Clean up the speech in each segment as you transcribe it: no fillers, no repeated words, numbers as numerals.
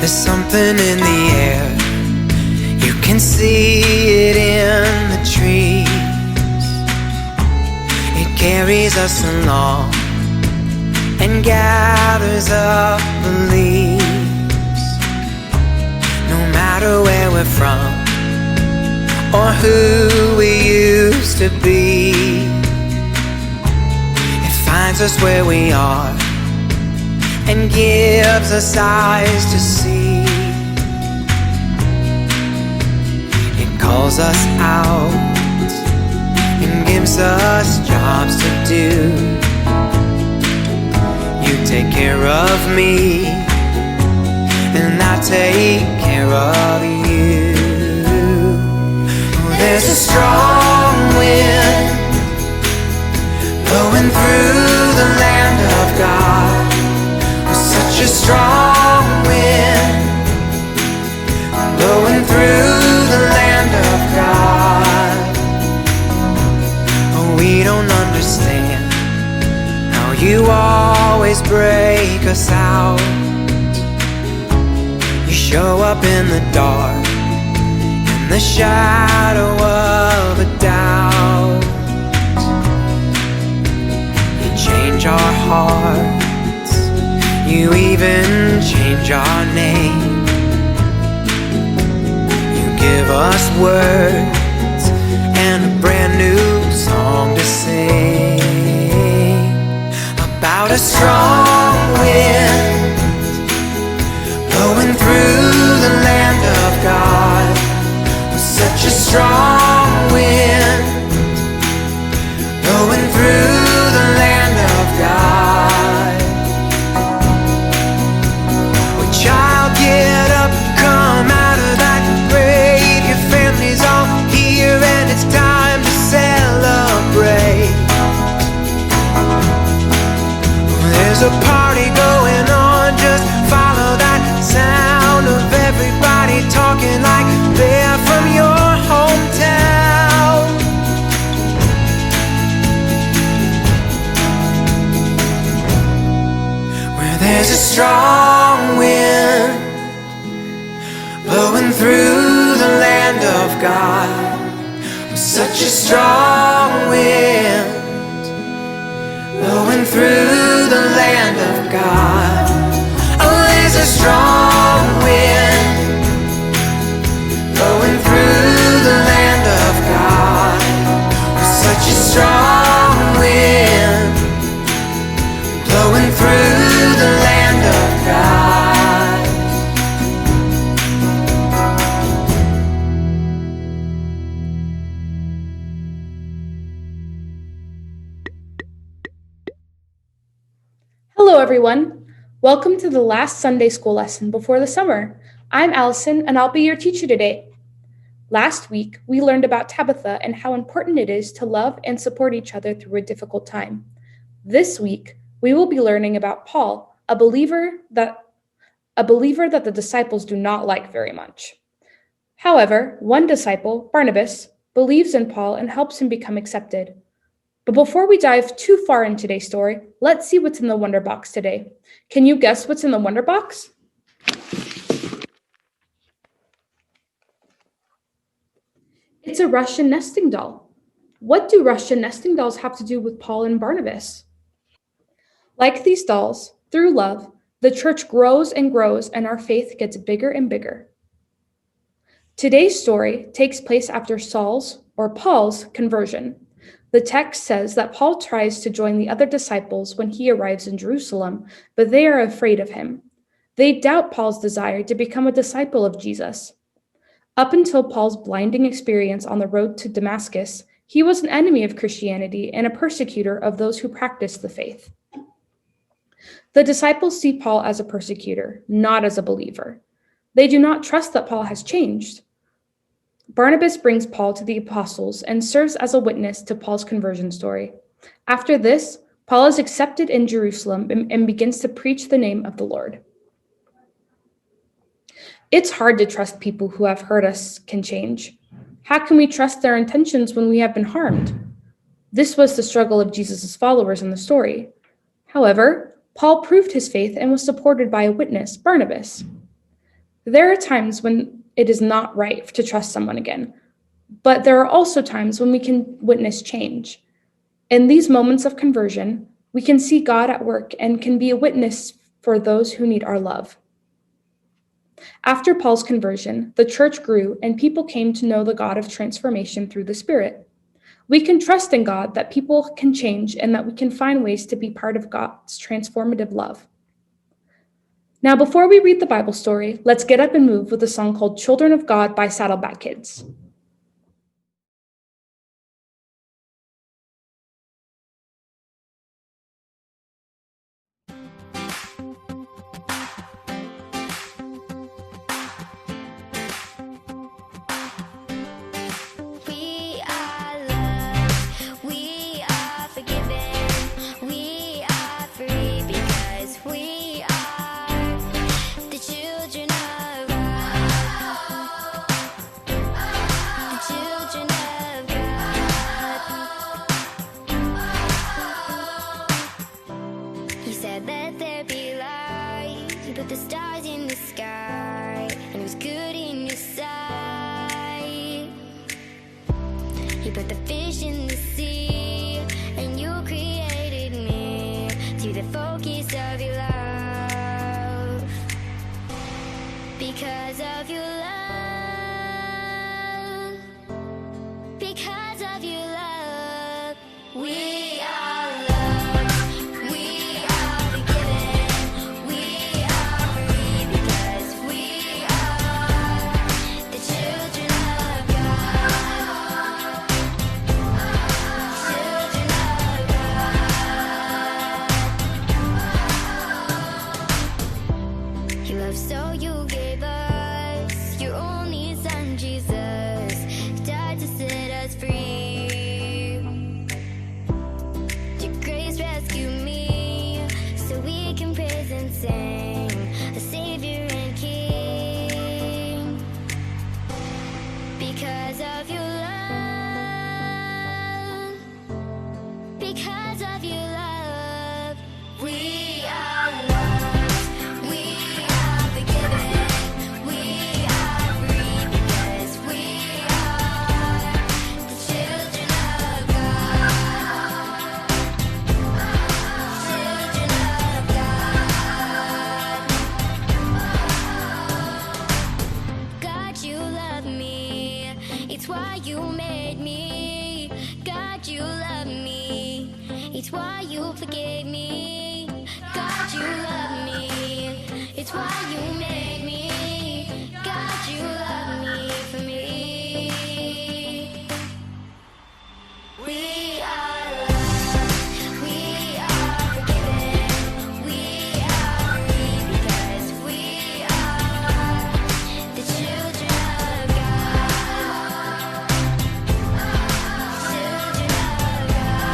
There's something in the air, you can see it in the trees. It carries us along and gathers up the leaves. No matter where we're from or who we used to be, it finds us where we are and gives us eyes to see. It calls us out and gives us jobs to do. You take care of me and I take care of you. There's a strong wind blowing through the land of God. Such a strong wind blowing through the land of God. Oh, we don't understand how you always break us out. You show up in the dark, in the shadow of a doubt. You change our hearts, you even change our name. You give us words and a brand new song to sing about a strong wind blowing through the land of God. Such a strong wind blowing through the land of God. Well, child, get up, come out of that grave. Your family's all here and it's time to celebrate. There's a party going on, just follow that sound of everybody talking like they're from your hometown. Where there's a strong wind blowing through the land of God. Such a strong wind blowing through the land of God. Oh, there's a strong wind blowing through the land of God. Such a strong wind blowing through the land of God. Hello everyone, welcome to the last Sunday school lesson before the summer. I'm Allison and I'll be your teacher today. Last week, we learned about Tabitha and how important it is to love and support each other through a difficult time. This week, we will be learning about Paul, a believer that the disciples do not like very much. However, one disciple, Barnabas, believes in Paul and helps him become accepted. But before we dive too far into today's story, let's see what's in the Wonder Box today. Can you guess what's in the Wonder Box? It's a Russian nesting doll. What do Russian nesting dolls have to do with Paul and Barnabas? Like these dolls, through love, the church grows and grows and our faith gets bigger and bigger. Today's story takes place after Saul's, or Paul's, conversion. The text says that Paul tries to join the other disciples when he arrives in Jerusalem, but they are afraid of him. They doubt Paul's desire to become a disciple of Jesus. Up until Paul's blinding experience on the road to Damascus, he was an enemy of Christianity and a persecutor of those who practiced the faith. The disciples see Paul as a persecutor, not as a believer. They do not trust that Paul has changed. Barnabas brings Paul to the apostles and serves as a witness to Paul's conversion story. After this, Paul is accepted in Jerusalem and begins to preach the name of the Lord. It's hard to trust people who have hurt us can change. How can we trust their intentions when we have been harmed? This was the struggle of Jesus' followers in the story. However, Paul proved his faith and was supported by a witness, Barnabas. There are times when it is not right to trust someone again, but there are also times when we can witness change. In these moments of conversion, we can see God at work and can be a witness for those who need our love. After Paul's conversion, the church grew and people came to know the God of transformation through the Spirit. We can trust in God that people can change and that we can find ways to be part of God's transformative love. Now, before we read the Bible story, let's get up and move with a song called Children of God by Saddleback Kids. We are loved, we are forgiven, we are free because we are the children of God. The children of God. He said, let there be light. He put the stars in the sky, and it was good in your sight. He put the fish in the sea, and you created me to the focus of your love. Because of your love, because of your love, we are loved, we are forgiven, we are free because we are the children of God. Children of God. He loved so you gave us your only son Jesus, died to set us free. Your grace rescued me so we can praise and sing a Savior and King. Because of your love, because of your love, we are loved, we are forgiven, we are free because we are the children of God. Children of God. God, you love me, it's why you made me. God, you love me, it's why you forgave me. God, you love me, it's why you made me. God, you love me for me. We are loved, we are forgiven, we are free because we are the children of God. Children of God.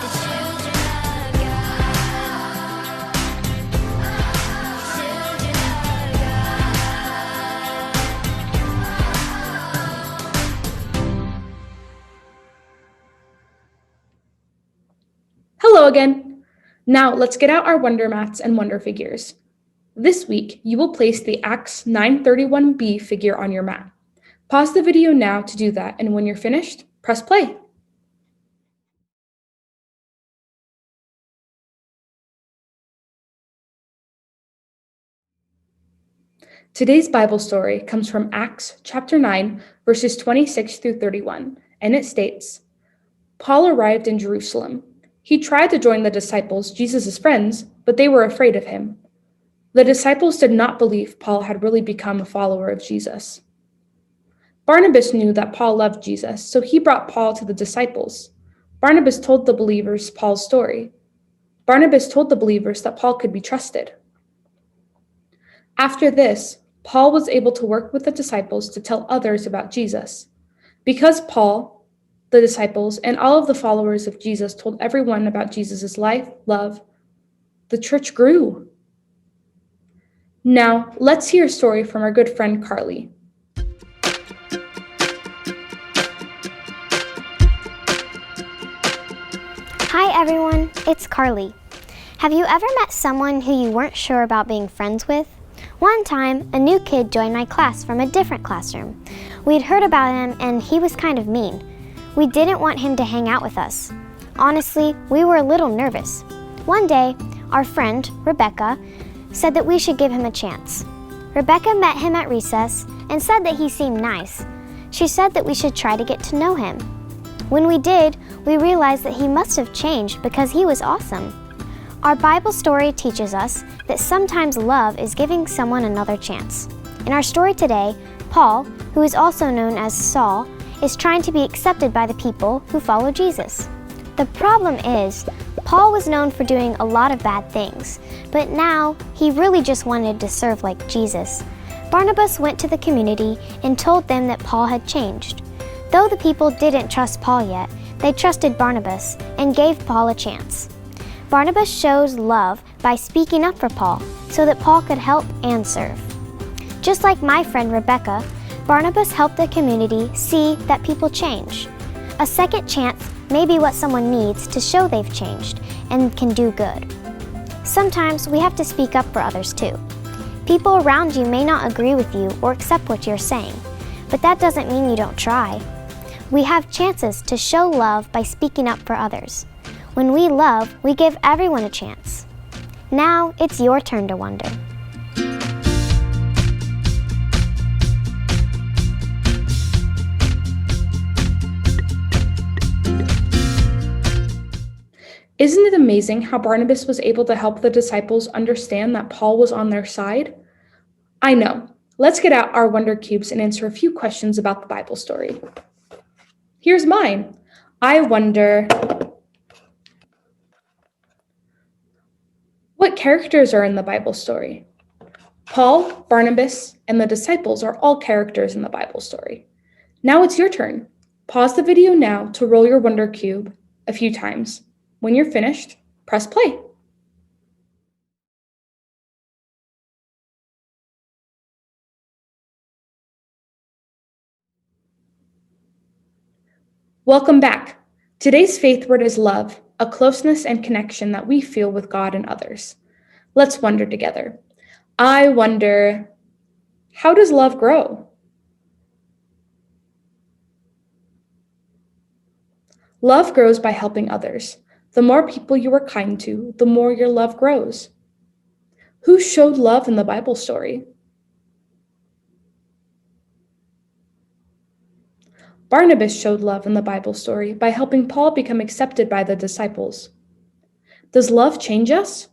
The children of God. Children of Hello again. Now let's get out our wonder mats and wonder figures. This week, you will place the Acts 931b figure on your mat. Pause the video now to do that, and when you're finished, press play. Today's Bible story comes from Acts chapter 9, verses 26 through 31, and it states, Paul arrived in Jerusalem. He tried to join the disciples, Jesus' friends, but they were afraid of him. The disciples did not believe Paul had really become a follower of Jesus. Barnabas knew that Paul loved Jesus, so he brought Paul to the disciples. Barnabas told the believers Paul's story. Barnabas told the believers that Paul could be trusted. After this, Paul was able to work with the disciples to tell others about Jesus. Because Paul, the disciples, and all of the followers of Jesus told everyone about Jesus' life, love, the church grew. Now, let's hear a story from our good friend Carly. Hi everyone, it's Carly. Have you ever met someone who you weren't sure about being friends with? One time, a new kid joined my class from a different classroom. We'd heard about him and he was kind of mean. We didn't want him to hang out with us. Honestly, we were a little nervous. One day, our friend, Rebecca, said that we should give him a chance. Rebecca met him at recess and said that he seemed nice. She said that we should try to get to know him. When we did, we realized that he must have changed because he was awesome. Our Bible story teaches us that sometimes love is giving someone another chance. In our story today, Paul, who is also known as Saul, is trying to be accepted by the people who follow Jesus. The problem is, Paul was known for doing a lot of bad things, but now he really just wanted to serve like Jesus. Barnabas went to the community and told them that Paul had changed. Though the people didn't trust Paul yet, they trusted Barnabas and gave Paul a chance. Barnabas shows love by speaking up for Paul so that Paul could help and serve. Just like my friend Rebecca, Barnabas helped the community see that people change. A second chance may be what someone needs to show they've changed and can do good. Sometimes we have to speak up for others too. People around you may not agree with you or accept what you're saying, but that doesn't mean you don't try. We have chances to show love by speaking up for others. When we love, we give everyone a chance. Now it's your turn to wonder. Isn't it amazing how Barnabas was able to help the disciples understand that Paul was on their side? I know. Let's get out our Wonder Cubes and answer a few questions about the Bible story. Here's mine. I wonder, what characters are in the Bible story? Paul, Barnabas, and the disciples are all characters in the Bible story. Now it's your turn. Pause the video now to roll your Wonder Cube a few times. When you're finished, press play. Welcome back. Today's faith word is love, a closeness and connection that we feel with God and others. Let's wonder together. I wonder, how does love grow? Love grows by helping others. The more people you are kind to, the more your love grows. Who showed love in the Bible story? Barnabas showed love in the Bible story by helping Paul become accepted by the disciples. Does love change us?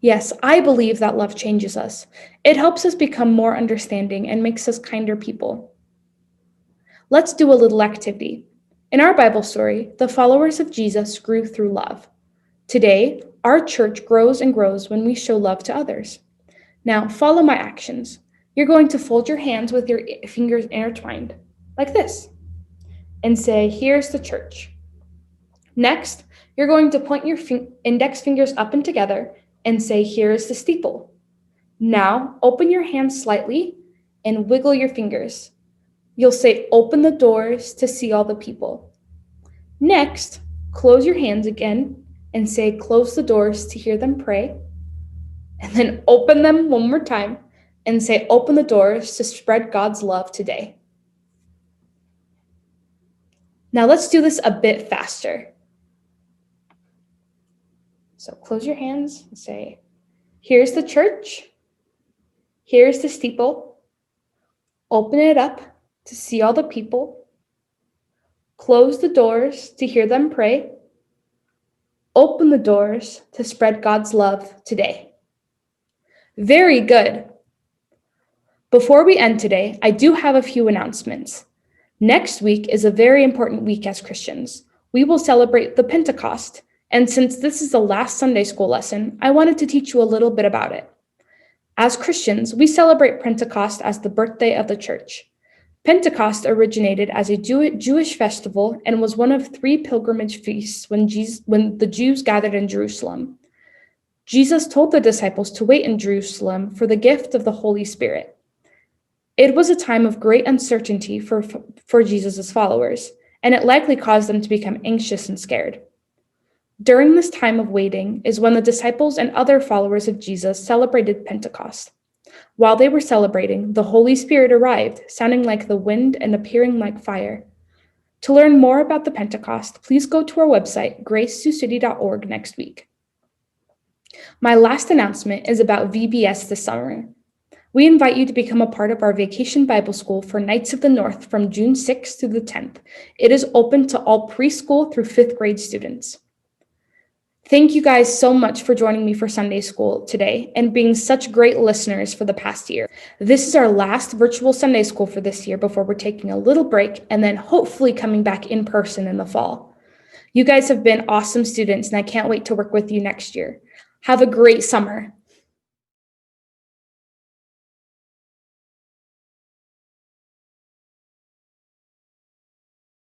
Yes, I believe that love changes us. It helps us become more understanding and makes us kinder people. Let's do a little activity. In our Bible story, the followers of Jesus grew through love. Today, our church grows and grows when we show love to others. Now, follow my actions. You're going to fold your hands with your fingers intertwined, like this, and say, here's the church. Next, you're going to point your index fingers up and together and say, here's the steeple. Now, open your hands slightly and wiggle your fingers. You'll say, open the doors to see all the people. Next, close your hands again and say, close the doors to hear them pray. And then open them one more time and say, open the doors to spread God's love today. Now let's do this a bit faster. So close your hands and say, here's the church. Here's the steeple. Open it up to see all the people. Close the doors to hear them pray. Open the doors to spread God's love today. Very good. Before we end today, I do have a few announcements. Next week is a very important week as Christians. We will celebrate the Pentecost, and since this is the last Sunday school lesson, I wanted to teach you a little bit about it. As Christians, we celebrate Pentecost as the birthday of the church. Pentecost originated as a Jewish festival and was one of 3 pilgrimage feasts when the Jews gathered in Jerusalem. Jesus told the disciples to wait in Jerusalem for the gift of the Holy Spirit. It was a time of great uncertainty for Jesus' followers, and it likely caused them to become anxious and scared. During this time of waiting is when the disciples and other followers of Jesus celebrated Pentecost. While they were celebrating, the Holy Spirit arrived, sounding like the wind and appearing like fire. To learn more about the Pentecost, please go to our website, gracesiouxcity.org, next week. My last announcement is about VBS this summer. We invite you to become a part of our Vacation Bible School for Knights of the North from June 6th through the 10th. It is open to all preschool through 5th grade students. Thank you guys so much for joining me for Sunday school today and being such great listeners for the past year. This is our last virtual Sunday school for this year before we're taking a little break and then hopefully coming back in person in the fall. You guys have been awesome students and I can't wait to work with you next year. Have a great summer.